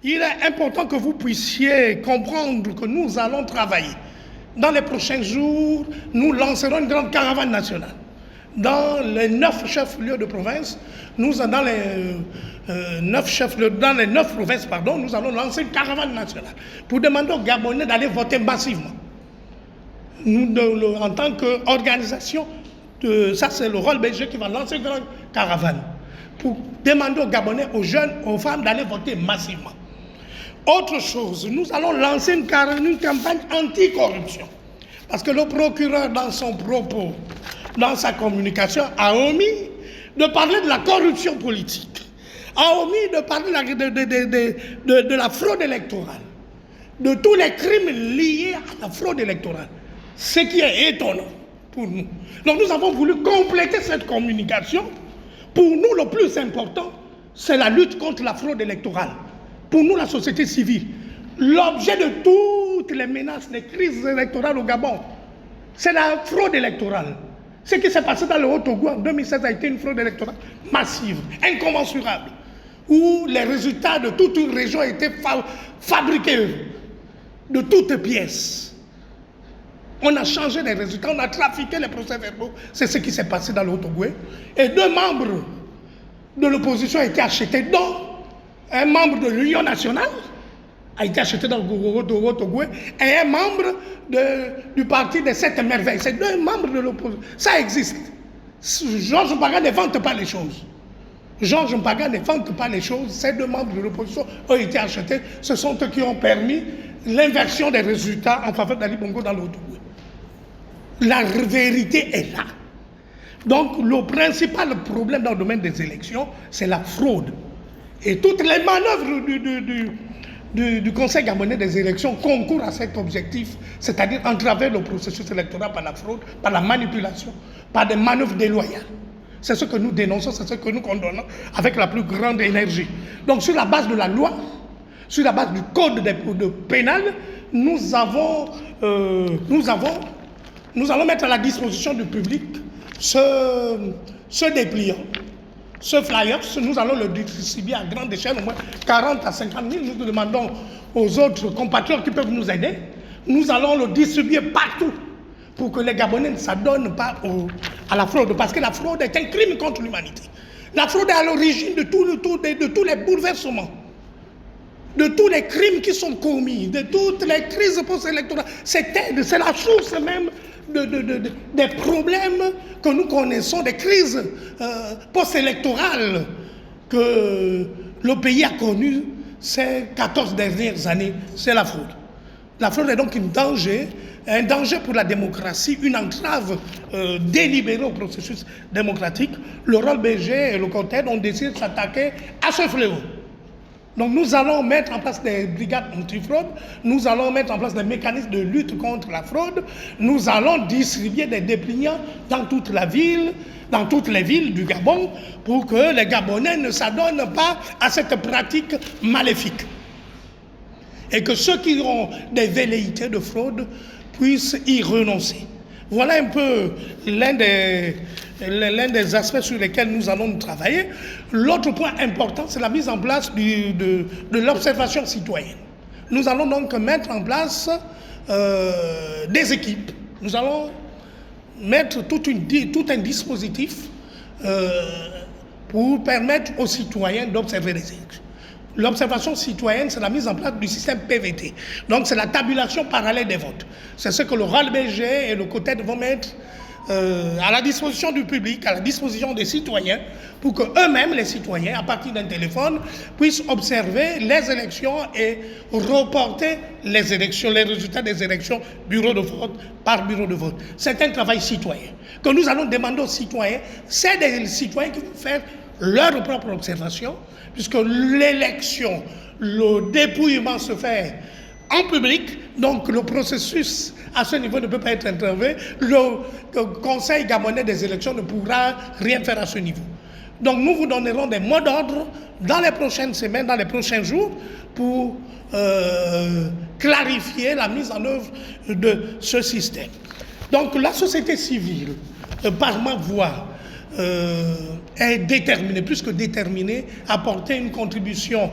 il est important que vous puissiez comprendre que nous allons travailler. Dans les prochains jours, nous lancerons une grande caravane nationale. Dans les 9 chefs-lieux de province, dans les 9 provinces, nous allons lancer une caravane nationale pour demander aux Gabonais d'aller voter massivement. Nous, en tant qu'organisation, ça c'est le rôle BG qui va lancer une grande caravane pour demander aux Gabonais, aux jeunes, aux femmes d'aller voter massivement. Autre chose, nous allons lancer une campagne anti-corruption. Parce que le procureur, dans son propos, dans sa communication, a omis de parler de la corruption politique, a omis de parler de la fraude électorale, de tous les crimes liés à la fraude électorale. Ce qui est étonnant pour nous. Donc nous avons voulu compléter cette communication. Pour nous, le plus important, c'est la lutte contre la fraude électorale. Pour nous, la société civile, l'objet de toutes les menaces, les crises électorales au Gabon, c'est la fraude électorale. Ce qui s'est passé dans le Haut-Togo en 2016 a été une fraude électorale massive, incommensurable, où les résultats de toute une région étaient fabriqués de toutes pièces. On a changé les résultats, on a trafiqué les procès-verbaux. C'est ce qui s'est passé dans le Haut-Togo. Et 2 membres de l'opposition ont été achetés, dont un membre de l'Union nationale a été acheté dans le Haut-Togo et un membre du parti des 7 merveilles. C'est 2 membres de l'opposition. Ça existe. Georges Mpaga ne vante pas les choses. Georges Mpaga ne vante pas les choses. Ces 2 membres de l'opposition ont été achetés. Ce sont eux qui ont permis l'inversion des résultats en faveur d'Ali Bongo dans le Haut-Togo. La vérité est là. Donc le principal problème dans le domaine des élections, c'est la fraude. Et toutes les manœuvres du Conseil gabonais des élections concourent à cet objectif, c'est-à-dire entraver le processus électoral par la fraude, par la manipulation, par des manœuvres déloyales. C'est ce que nous dénonçons, c'est ce que nous condamnons avec la plus grande énergie. Donc sur la base de la loi, sur la base du code pénal, nous allons mettre à la disposition du public ce dépliant. Ce flyer, nous allons le distribuer à grande échelle, au moins 40 à 50 000. Nous demandons aux autres compatriotes qui peuvent nous aider. Nous allons le distribuer partout pour que les Gabonais ne s'adonnent pas à la fraude. Parce que la fraude est un crime contre l'humanité. La fraude est à l'origine de tous les bouleversements, de tous les crimes qui sont commis, de toutes les crises post-électorales. C'est la source même des problèmes que nous connaissons, des crises post-électorales que le pays a connues ces 14 dernières années. C'est la fraude. La fraude est donc un danger pour la démocratie, une entrave délibérée au processus démocratique. Le rôle BG et le COTED ont décidé de s'attaquer à ce fléau. Donc nous allons mettre en place des brigades anti-fraude, nous allons mettre en place des mécanismes de lutte contre la fraude, nous allons distribuer des dépliants dans toute la ville, dans toutes les villes du Gabon, pour que les Gabonais ne s'adonnent pas à cette pratique maléfique. Et que ceux qui ont des velléités de fraude puissent y renoncer. Voilà un peu l'un des aspects sur lesquels nous allons travailler. L'autre point important, c'est la mise en place de l'observation citoyenne. Nous allons donc mettre en place des équipes. Nous allons mettre tout un dispositif pour permettre aux citoyens d'observer les élections. L'observation citoyenne, c'est la mise en place du système PVT. Donc, c'est la tabulation parallèle des votes. C'est ce que le RAL BG et le COTED vont mettre à la disposition du public, à la disposition des citoyens, pour qu'eux-mêmes, les citoyens, à partir d'un téléphone, puissent observer les élections et reporter les élections, les résultats des élections, bureau de vote par bureau de vote. C'est un travail citoyen que nous allons demander aux citoyens. C'est des citoyens qui vont faire leur propre observation, puisque l'élection, le dépouillement se fait en public, donc le processus à ce niveau ne peut pas être intervé. Le Conseil gabonais des élections ne pourra rien faire à ce niveau. Donc nous vous donnerons des mots d'ordre dans les prochaines semaines, dans les prochains jours, pour clarifier la mise en œuvre de ce système. Donc la société civile, par ma voix, est déterminé, plus que déterminé, à apporter une contribution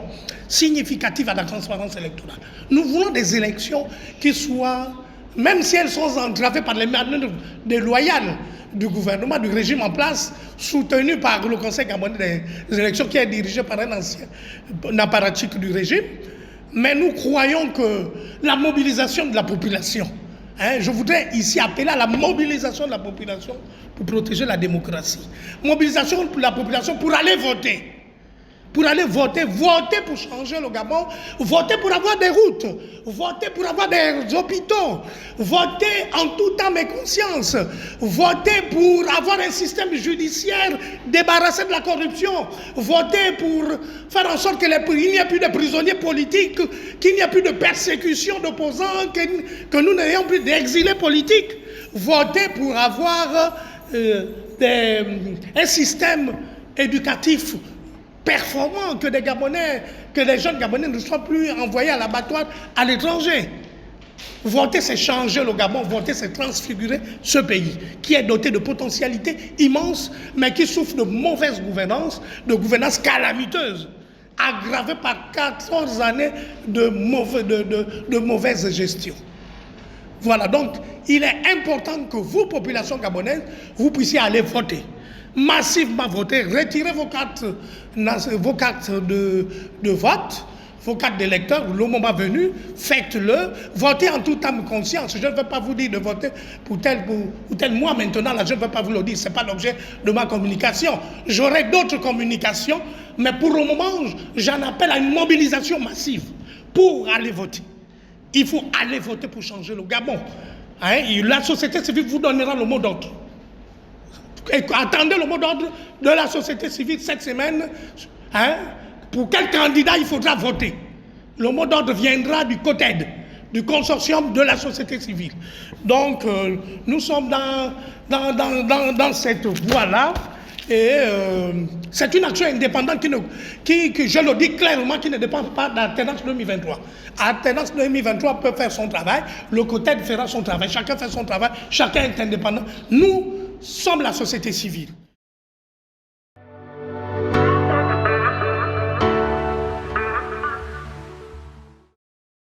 significative à la transparence électorale. Nous voulons des élections qui soient, même si elles sont entravées par les manœuvres déloyales du gouvernement, du régime en place, soutenu par le Conseil gabonais des élections qui est dirigé par un ancien apparatchik du régime, mais nous croyons que la mobilisation de la population, je voudrais ici appeler à la mobilisation de la population pour protéger la démocratie. Mobilisation de la population pour aller voter. Pour aller voter, voter pour changer le Gabon, voter pour avoir des routes, voter pour avoir des hôpitaux, voter en tout temps et conscience, voter pour avoir un système judiciaire débarrassé de la corruption, voter pour faire en sorte qu'il n'y ait plus de prisonniers politiques, qu'il n'y ait plus de persécution d'opposants, que nous n'ayons plus d'exilés politiques, voter pour avoir un système éducatif performant, que des Gabonais, que les jeunes Gabonais ne soient plus envoyés à l'abattoir à l'étranger. Voter, c'est changer le Gabon, voter, c'est transfigurer ce pays qui est doté de potentialités immenses, mais qui souffre de mauvaise gouvernance, de gouvernance calamiteuse, aggravée par 14 années de mauvaise gestion. Voilà, donc il est important que vous, population gabonaise, vous puissiez aller voter. Massivement voter, retirez vos cartes de vote, vos cartes d'électeurs, le moment venu, faites-le, votez en toute âme conscience. Je ne veux pas vous dire de voter pour tel moi maintenant, là, je ne veux pas vous le dire, ce n'est pas l'objet de ma communication. J'aurai d'autres communications, mais pour le moment, j'en appelle à une mobilisation massive pour aller voter. Il faut aller voter pour changer le Gabon. La société civile vous donnera le mot d'ordre. Attendez le mot d'ordre de la société civile cette semaine. Pour quel candidat il faudra voter? Le mot d'ordre viendra du COTED, du consortium de la société civile. Donc, nous sommes dans cette voie-là. Et c'est une action indépendante qui, je le dis clairement, qui ne dépend pas d'Alternance 2023. Alternance 2023 peut faire son travail, le COTED fera son travail, chacun fait son travail, chacun est indépendant. Nous sommes la société civile.